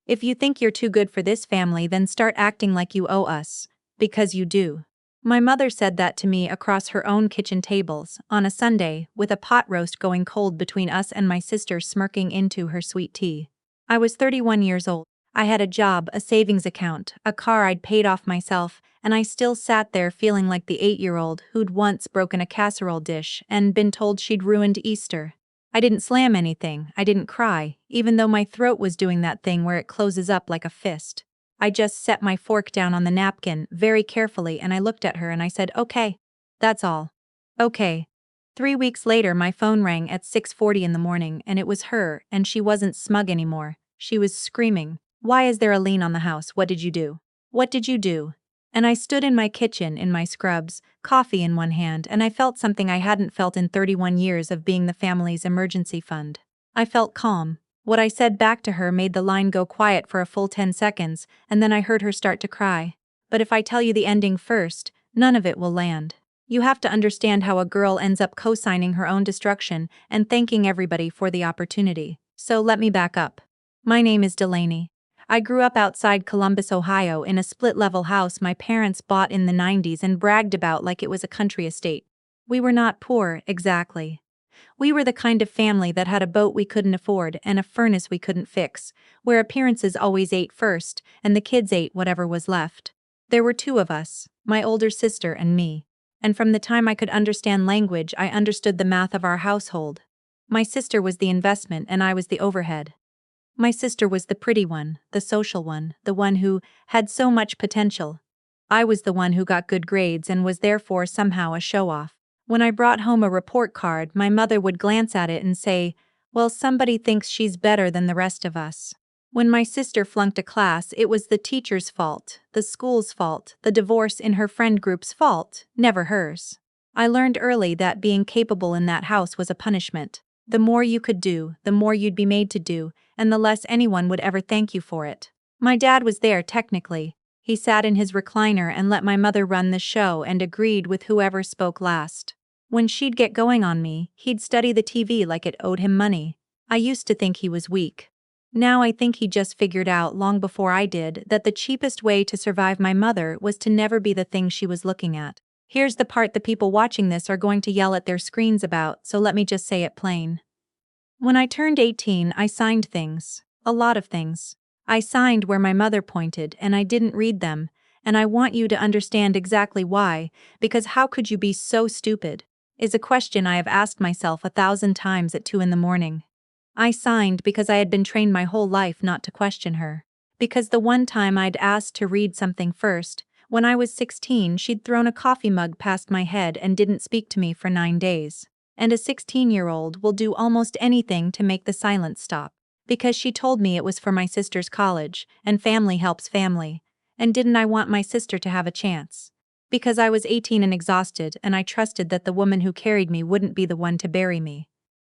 If you think you're too good for this family, then start acting like you owe us. Because you do. My mother said that to me across her own kitchen tables, on a Sunday, with a pot roast going cold between us and my sister smirking into her sweet tea. I was 31 years old. I had a job, a savings account, a car I'd paid off myself, and I still sat there feeling like the 8-year-old who'd once broken a casserole dish and been told she'd ruined Easter. I didn't slam anything, I didn't cry, even though my throat was doing that thing where it closes up like a fist. I just set my fork down on the napkin very carefully and I looked at her and I said, "Okay. That's all." Okay. 3 weeks later my phone rang at 6:40 in the morning and it was her, and she wasn't smug anymore. She was screaming, "Why is there a lien on the house? What did you do? What did you do?" And I stood in my kitchen in my scrubs, coffee in one hand, and I felt something I hadn't felt in 31 years of being the family's emergency fund. I felt calm. What I said back to her made the line go quiet for a full 10 seconds, and then I heard her start to cry. But if I tell you the ending first, none of it will land. You have to understand how a girl ends up co-signing her own destruction and thanking everybody for the opportunity. So let me back up. My name is Delaney. I grew up outside Columbus, Ohio in a split-level house my parents bought in the 90s and bragged about like it was a country estate. We were not poor, exactly. We were the kind of family that had a boat we couldn't afford and a furnace we couldn't fix, where appearances always ate first and the kids ate whatever was left. There were two of us, my older sister and me. And from the time I could understand language, I understood the math of our household. My sister was the investment and I was the overhead. My sister was the pretty one, the social one, the one who had so much potential. I was the one who got good grades and was therefore somehow a show-off. When I brought home a report card, my mother would glance at it and say, "Well, somebody thinks she's better than the rest of us." When my sister flunked a class, it was the teacher's fault, the school's fault, the divorce in her friend group's fault, never hers. I learned early that being capable in that house was a punishment. The more you could do, the more you'd be made to do, and the less anyone would ever thank you for it. My dad was there technically. He sat in his recliner and let my mother run the show and agreed with whoever spoke last. When she'd get going on me, he'd study the TV like it owed him money. I used to think he was weak. Now I think he just figured out long before I did that the cheapest way to survive my mother was to never be the thing she was looking at. Here's the part the people watching this are going to yell at their screens about, so let me just say it plain. When I turned 18, I signed things. A lot of things. I signed where my mother pointed, and I didn't read them, and I want you to understand exactly why, because how could you be so stupid? Is a question I have asked myself 1,000 times at 2 in the morning. I signed because I had been trained my whole life not to question her. Because the one time I'd asked to read something first, when I was 16, she'd thrown a coffee mug past my head and didn't speak to me for 9 days. And a 16-year-old will do almost anything to make the silence stop. Because she told me it was for my sister's college, and family helps family. And didn't I want my sister to have a chance? Because I was 18 and exhausted, and I trusted that the woman who carried me wouldn't be the one to bury me.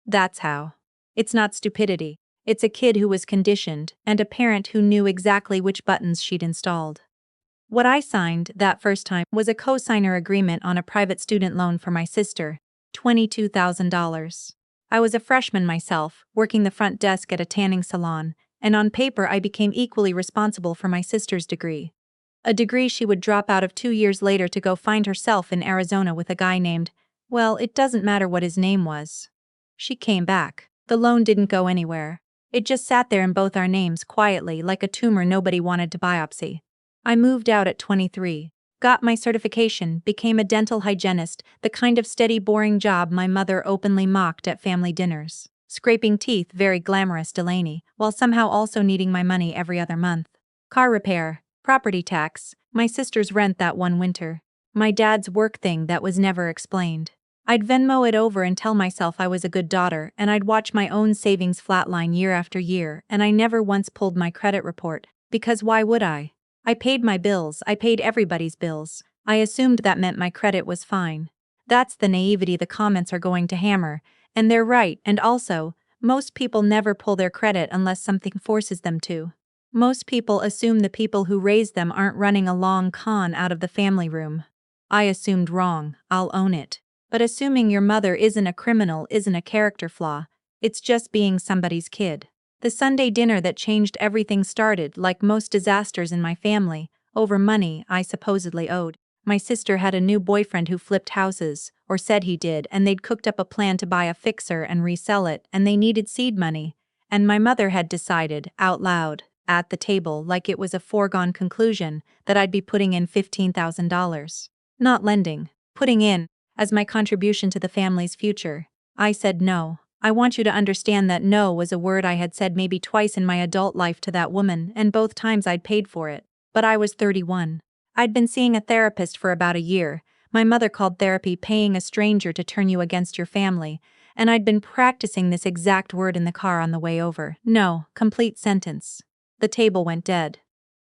That's how. It's not stupidity. It's a kid who was conditioned, and a parent who knew exactly which buttons she'd installed. What I signed that first time was a co-signer agreement on a private student loan for my sister, $22,000. I was a freshman myself, working the front desk at a tanning salon, and on paper I became equally responsible for my sister's degree. A degree she would drop out of 2 years later to go find herself in Arizona with a guy named, well, it doesn't matter what his name was. She came back. The loan didn't go anywhere. It just sat there in both our names quietly like a tumor nobody wanted to biopsy. I moved out at 23, got my certification, became a dental hygienist, the kind of steady boring job my mother openly mocked at family dinners. Scraping teeth, very glamorous Delaney, while somehow also needing my money every other month. Car repair, property tax, my sister's rent that one winter. My dad's work thing that was never explained. I'd Venmo it over and tell myself I was a good daughter, and I'd watch my own savings flatline year after year, and I never once pulled my credit report, because why would I? I paid my bills, I paid everybody's bills. I assumed that meant my credit was fine. That's the naivety the comments are going to hammer, and they're right, and also, most people never pull their credit unless something forces them to. Most people assume the people who raised them aren't running a long con out of the family room. I assumed wrong, I'll own it. But assuming your mother isn't a criminal isn't a character flaw, it's just being somebody's kid. The Sunday dinner that changed everything started, like most disasters in my family, over money I supposedly owed. My sister had a new boyfriend who flipped houses, or said he did, and they'd cooked up a plan to buy a fixer and resell it, and they needed seed money. And my mother had decided, out loud, at the table, like it was a foregone conclusion, that I'd be putting in $15,000. Not lending, putting in, as my contribution to the family's future. I said no. I want you to understand that no was a word I had said maybe twice in my adult life to that woman, and both times I'd paid for it. But I was 31. I'd been seeing a therapist for about a year. My mother called therapy paying a stranger to turn you against your family, and I'd been practicing this exact word in the car on the way over. No, complete sentence. The table went dead.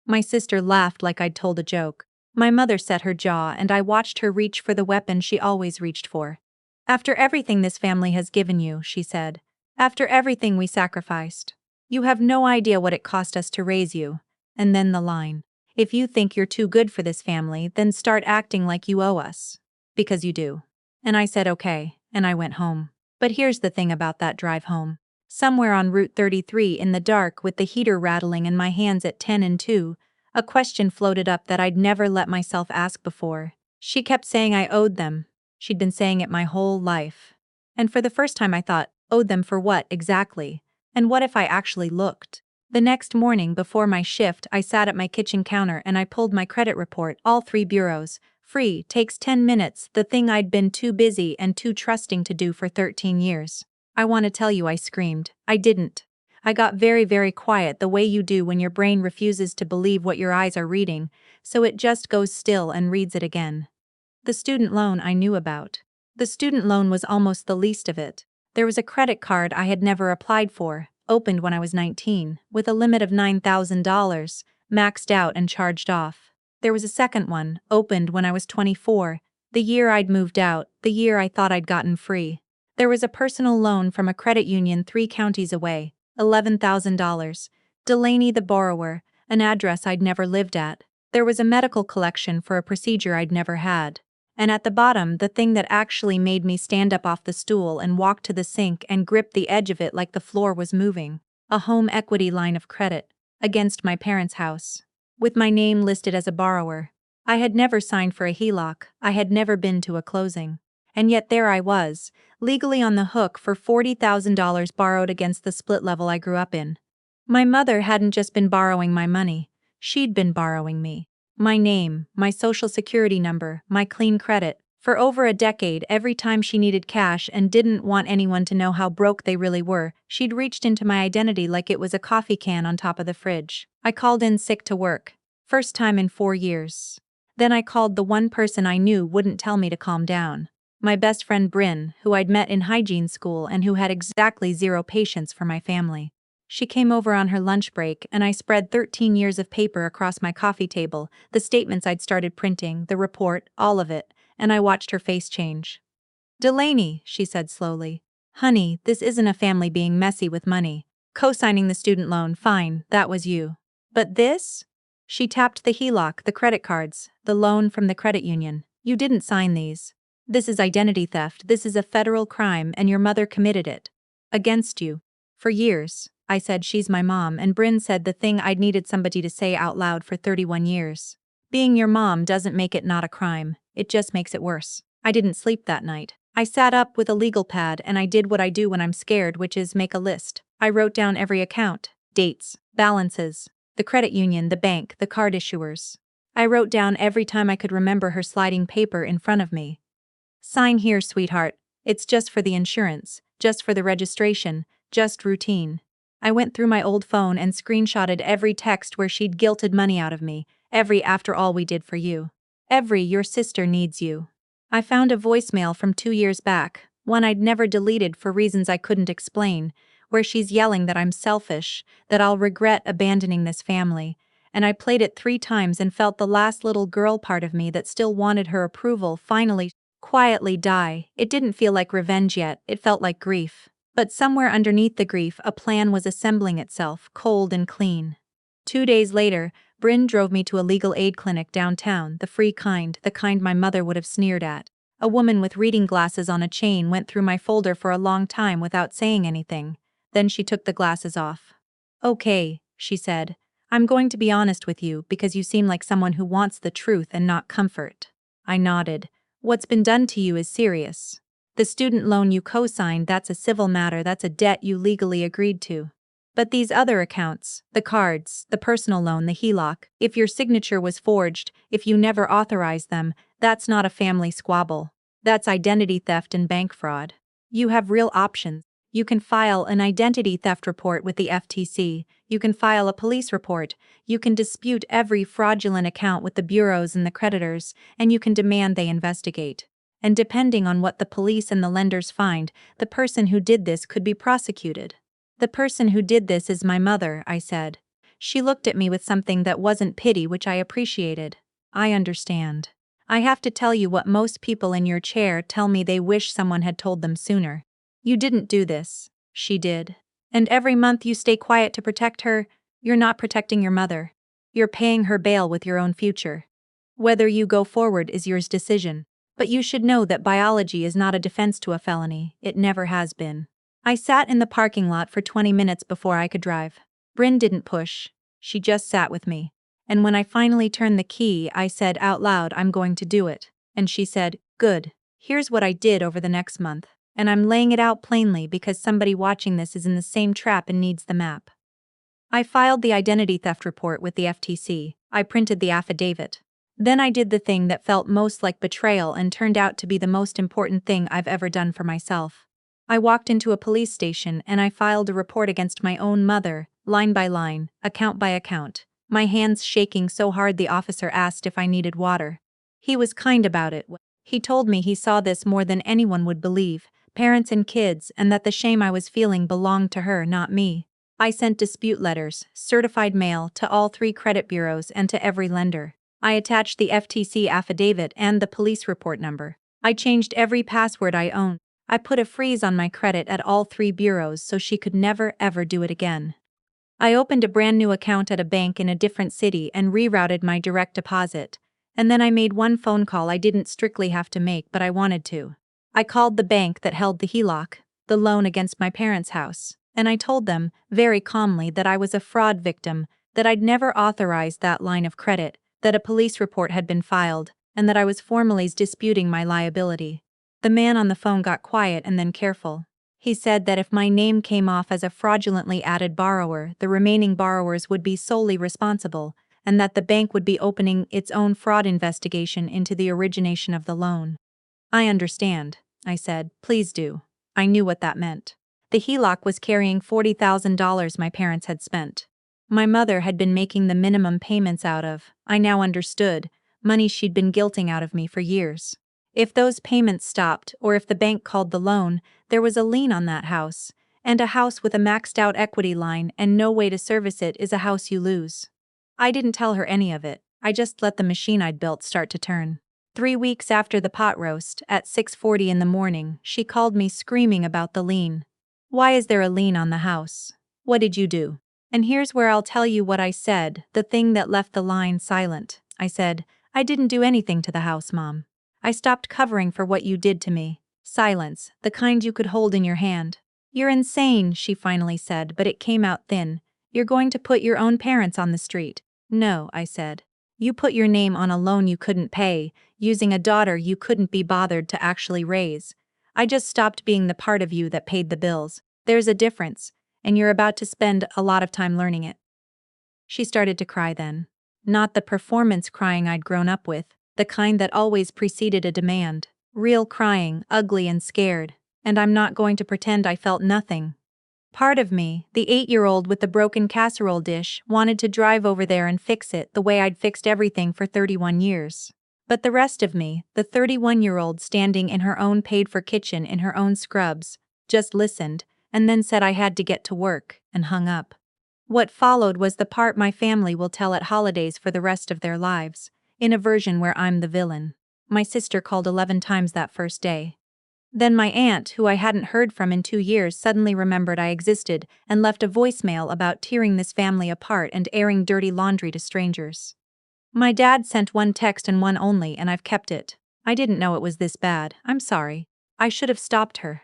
My sister laughed like I'd told a joke. My mother set her jaw, and I watched her reach for the weapon she always reached for. After everything this family has given you, she said. After everything we sacrificed. You have no idea what it cost us to raise you. And then the line. If you think you're too good for this family, then start acting like you owe us. Because you do. And I said okay, and I went home. But here's the thing about that drive home. Somewhere on Route 33 in the dark with the heater rattling and my hands at 10 and 2, a question floated up that I'd never let myself ask before. She kept saying I owed them. She'd been saying it my whole life. And for the first time I thought, owed them for what exactly? And what if I actually looked? The next morning before my shift, I sat at my kitchen counter and I pulled my credit report, all 3 bureaus. Free, takes 10 minutes, the thing I'd been too busy and too trusting to do for 13 years. I want to tell you I screamed. I didn't. I got very, very quiet the way you do when your brain refuses to believe what your eyes are reading, so it just goes still and reads it again. The student loan I knew about. The student loan was almost the least of it. There was a credit card I had never applied for, opened when I was 19, with a limit of $9,000, maxed out and charged off. There was a second one, opened when I was 24, the year I'd moved out, the year I thought I'd gotten free. There was a personal loan from a credit union 3 counties away, $11,000. Delaney the borrower, an address I'd never lived at. There was a medical collection for a procedure I'd never had. And at the bottom, the thing that actually made me stand up off the stool and walk to the sink and grip the edge of it like the floor was moving. A home equity line of credit. Against my parents' house. With my name listed as a borrower. I had never signed for a HELOC, I had never been to a closing. And yet there I was, legally on the hook for $40,000 borrowed against the split level I grew up in. My mother hadn't just been borrowing my money, she'd been borrowing me. My name, my social security number, my clean credit. For over a decade, every time she needed cash and didn't want anyone to know how broke they really were, she'd reached into my identity like it was a coffee can on top of the fridge. I called in sick to work. First time in 4 years. Then I called the one person I knew wouldn't tell me to calm down. My best friend Bryn, who I'd met in hygiene school and who had exactly 0 patience for my family. She came over on her lunch break and I spread 13 years of paper across my coffee table, the statements I'd started printing, the report, all of it, and I watched her face change. Delaney, she said slowly. Honey, this isn't a family being messy with money. Co-signing the student loan, fine, that was you. But this? She tapped the HELOC, the credit cards, the loan from the credit union. You didn't sign these. This is identity theft, this is a federal crime and your mother committed it. Against you. For years. I said she's my mom and Bryn said the thing I'd needed somebody to say out loud for 31 years. Being your mom doesn't make it not a crime, it just makes it worse. I didn't sleep that night. I sat up with a legal pad and I did what I do when I'm scared, which is make a list. I wrote down every account, dates, balances, the credit union, the bank, the card issuers. I wrote down every time I could remember her sliding paper in front of me. Sign here, sweetheart. It's just for the insurance, just for the registration, just routine. I went through my old phone and screenshotted every text where she'd guilted money out of me, every after all we did for you. Every your sister needs you. I found a voicemail from 2 years back, one I'd never deleted for reasons I couldn't explain, where she's yelling that I'm selfish, that I'll regret abandoning this family, and I played it 3 times and felt the last little girl part of me that still wanted her approval finally, quietly die. It didn't feel like revenge yet, it felt like grief. But somewhere underneath the grief, a plan was assembling itself, cold and clean. 2 days later, Bryn drove me to a legal aid clinic downtown, the free kind, the kind my mother would have sneered at. A woman with reading glasses on a chain went through my folder for a long time without saying anything. Then she took the glasses off. Okay, she said. I'm going to be honest with you because you seem like someone who wants the truth and not comfort. I nodded. What's been done to you is serious. The student loan you co-signed, that's a civil matter, that's a debt you legally agreed to. But these other accounts, the cards, the personal loan, the HELOC, if your signature was forged, if you never authorized them, that's not a family squabble. That's identity theft and bank fraud. You have real options. You can file an identity theft report with the FTC, you can file a police report, you can dispute every fraudulent account with the bureaus and the creditors, and you can demand they investigate. And depending on what the police and the lenders find, the person who did this could be prosecuted. The person who did this is my mother, I said. She looked at me with something that wasn't pity, which I appreciated. I understand. I have to tell you what most people in your chair tell me they wish someone had told them sooner. You didn't do this. She did. And every month you stay quiet to protect her, you're not protecting your mother. You're paying her bail with your own future. Whether you go forward is your decision. But you should know that biology is not a defense to a felony, it never has been. I sat in the parking lot for 20 minutes before I could drive. Bryn didn't push. She just sat with me. And when I finally turned the key, I said out loud, I'm going to do it. And she said, good. Here's what I did over the next month. And I'm laying it out plainly because somebody watching this is in the same trap and needs the map. I filed the identity theft report with the FTC. I printed the affidavit. Then I did the thing that felt most like betrayal and turned out to be the most important thing I've ever done for myself. I walked into a police station and I filed a report against my own mother, line by line, account by account, my hands shaking so hard the officer asked if I needed water. He was kind about it. He told me he saw this more than anyone would believe, parents and kids, and that the shame I was feeling belonged to her, not me. I sent dispute letters, certified mail, to all 3 credit bureaus and to every lender. I attached the FTC affidavit and the police report number. I changed every password I owned. I put a freeze on my credit at all 3 bureaus so she could never ever do it again. I opened a brand new account at a bank in a different city and rerouted my direct deposit. And then I made one phone call I didn't strictly have to make, but I wanted to. I called the bank that held the HELOC, the loan against my parents' house, and I told them, very calmly, that I was a fraud victim, that I'd never authorized that line of credit, that a police report had been filed, and that I was formally disputing my liability. The man on the phone got quiet and then careful. He said that if my name came off as a fraudulently added borrower, the remaining borrowers would be solely responsible, and that the bank would be opening its own fraud investigation into the origination of the loan. I understand, I said, please do. I knew what that meant. The HELOC was carrying $40,000 my parents had spent. My mother had been making the minimum payments out of, I now understood, money she'd been guilting out of me for years. If those payments stopped, or if the bank called the loan, there was a lien on that house, and a house with a maxed out equity line and no way to service it is a house you lose. I didn't tell her any of it, I just let the machine I'd built start to turn. 3 weeks after the pot roast, at 6:40 in the morning, she called me screaming about the lien. Why is there a lien on the house? What did you do? And here's where I'll tell you what I said, the thing that left the line silent. I said, I didn't do anything to the house, Mom. I stopped covering for what you did to me. Silence, the kind you could hold in your hand. You're insane, she finally said, but it came out thin. You're going to put your own parents on the street. No, I said. You put your name on a loan you couldn't pay, using a daughter you couldn't be bothered to actually raise. I just stopped being the part of you that paid the bills. There's a difference, and you're about to spend a lot of time learning it. She started to cry then. Not the performance crying I'd grown up with, the kind that always preceded a demand. Real crying, ugly and scared. And I'm not going to pretend I felt nothing. Part of me, the 8-year-old with the broken casserole dish, wanted to drive over there and fix it the way I'd fixed everything for 31 years. But the rest of me, the 31-year-old standing in her own paid-for kitchen in her own scrubs, just listened, and then said I had to get to work, and hung up. What followed was the part my family will tell at holidays for the rest of their lives, in a version where I'm the villain. My sister called 11 times that first day. Then my aunt, who I hadn't heard from in 2 years, suddenly remembered I existed and left a voicemail about tearing this family apart and airing dirty laundry to strangers. My dad sent one text and one only, and I've kept it. I didn't know it was this bad. I'm sorry. I should have stopped her.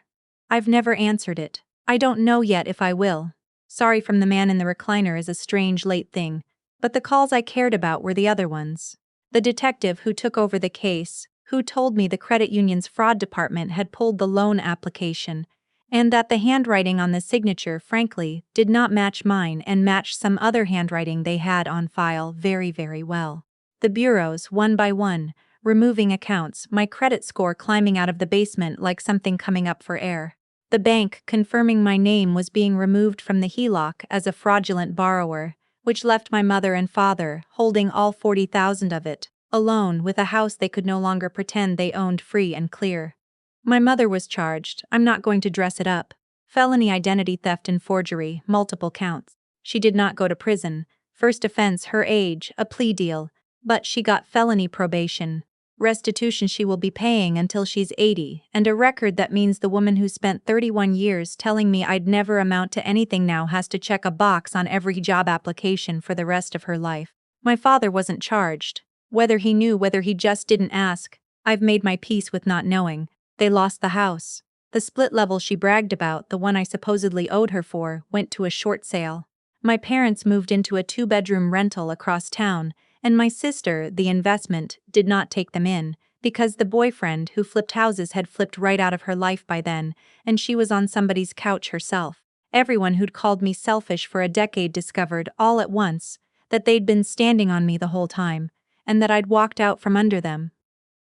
I've never answered it. I don't know yet if I will. Sorry from the man in the recliner is a strange late thing, but the calls I cared about were the other ones. The detective who took over the case, who told me the credit union's fraud department had pulled the loan application, and that the handwriting on the signature, frankly, did not match mine and matched some other handwriting they had on file very, very well. The bureaus, one by one, removing accounts, my credit score climbing out of the basement like something coming up for air. The bank confirming my name was being removed from the HELOC as a fraudulent borrower, which left my mother and father, holding all 40,000 of it, alone with a house they could no longer pretend they owned free and clear. My mother was charged, I'm not going to dress it up, felony identity theft and forgery, multiple counts. She did not go to prison, first offense her age, a plea deal, but she got felony probation. Restitution she will be paying until she's 80, and a record that means the woman who spent 31 years telling me I'd never amount to anything now has to check a box on every job application for the rest of her life. My father wasn't charged. Whether he knew, whether he just didn't ask, I've made my peace with not knowing. They lost the house. The split level she bragged about, the one I supposedly owed her for, went to a short sale. My parents moved into a 2-bedroom rental across town, and my sister, the investment, did not take them in, because the boyfriend who flipped houses had flipped right out of her life by then, and she was on somebody's couch herself. Everyone who'd called me selfish for a decade discovered, all at once, that they'd been standing on me the whole time, and that I'd walked out from under them.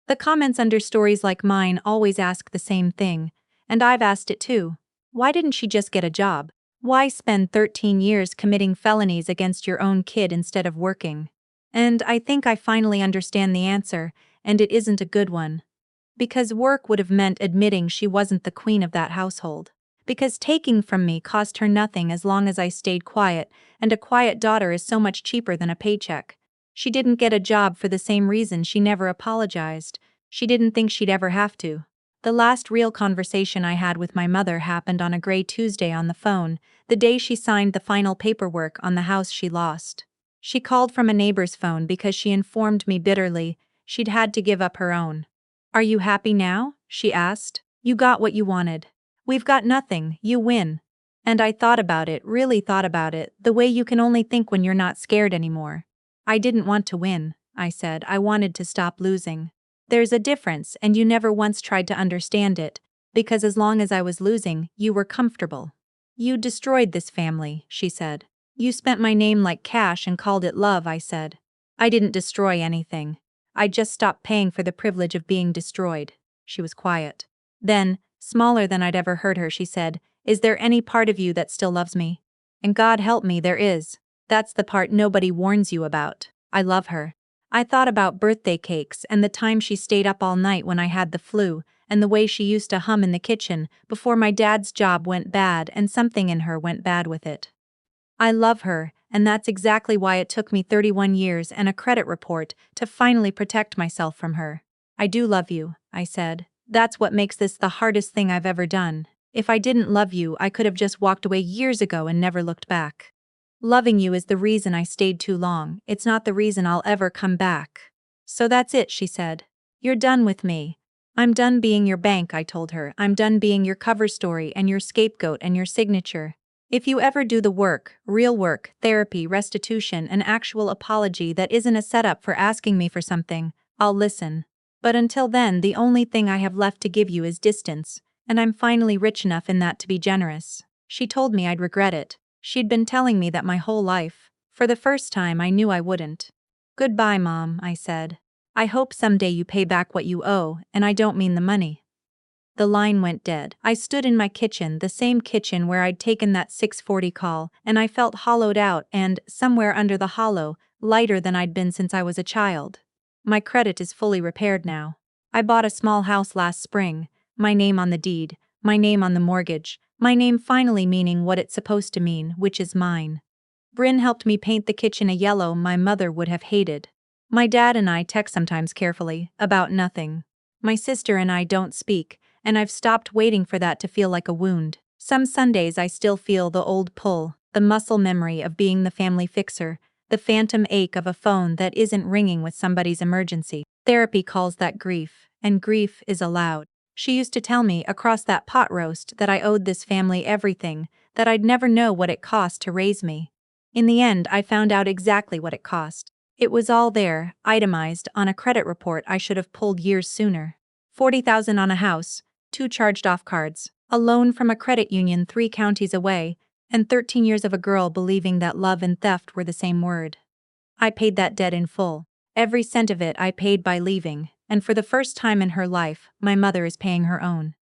The comments under stories like mine always ask the same thing, and I've asked it too. Why didn't she just get a job? Why spend 13 years committing felonies against your own kid instead of working? And I think I finally understand the answer, and it isn't a good one. Because work would have meant admitting she wasn't the queen of that household. Because taking from me cost her nothing as long as I stayed quiet, and a quiet daughter is so much cheaper than a paycheck. She didn't get a job for the same reason she never apologized. She didn't think she'd ever have to. The last real conversation I had with my mother happened on a gray Tuesday on the phone, the day she signed the final paperwork on the house she lost. She called from a neighbor's phone because she informed me bitterly she'd had to give up her own. "Are you happy now?" she asked. "You got what you wanted. We've got nothing, you win." And I thought about it, really thought about it, the way you can only think when you're not scared anymore. "I didn't want to win," I said. "I wanted to stop losing. There's a difference, and you never once tried to understand it, because as long as I was losing, you were comfortable. You destroyed this family," she said. "You spent my name like cash and called it love," I said. "I didn't destroy anything. I just stopped paying for the privilege of being destroyed." She was quiet. Then, smaller than I'd ever heard her, she said, "Is there any part of you that still loves me?" And God help me, there is. That's the part nobody warns you about. I love her. I thought about birthday cakes and the time she stayed up all night when I had the flu, and the way she used to hum in the kitchen before my dad's job went bad and something in her went bad with it. I love her, and that's exactly why it took me 31 years and a credit report to finally protect myself from her. "I do love you," I said. "That's what makes this the hardest thing I've ever done. If I didn't love you, I could have just walked away years ago and never looked back. Loving you is the reason I stayed too long, it's not the reason I'll ever come back." "So that's it," she said. "You're done with me." "I'm done being your bank," I told her. "I'm done being your cover story and your scapegoat and your signature. If you ever do the work, real work, therapy, restitution, an actual apology that isn't a setup for asking me for something, I'll listen. But until then, the only thing I have left to give you is distance, and I'm finally rich enough in that to be generous." She told me I'd regret it. She'd been telling me that my whole life. For the first time, I knew I wouldn't. "Goodbye, Mom," I said. "I hope someday you pay back what you owe, and I don't mean the money." The line went dead. I stood in my kitchen, the same kitchen where I'd taken that 6:40 call, and I felt hollowed out and, somewhere under the hollow, lighter than I'd been since I was a child. My credit is fully repaired now. I bought a small house last spring, my name on the deed, my name on the mortgage, my name finally meaning what it's supposed to mean, which is mine. Bryn helped me paint the kitchen a yellow my mother would have hated. My dad and I text sometimes carefully, about nothing. My sister and I don't speak, and I've stopped waiting for that to feel like a wound. Some Sundays I still feel the old pull, the muscle memory of being the family fixer, the phantom ache of a phone that isn't ringing with somebody's emergency. Therapy calls that grief, and grief is allowed. She used to tell me across that pot roast that I owed this family everything, that I'd never know what it cost to raise me. In the end, I found out exactly what it cost. It was all there, itemized, on a credit report I should have pulled years sooner. 40,000 on a house, 2 charged-off cards, a loan from a credit union 3 counties away, and 13 years of a girl believing that love and theft were the same word. I paid that debt in full. Every cent of it I paid by leaving, and for the first time in her life, my mother is paying her own.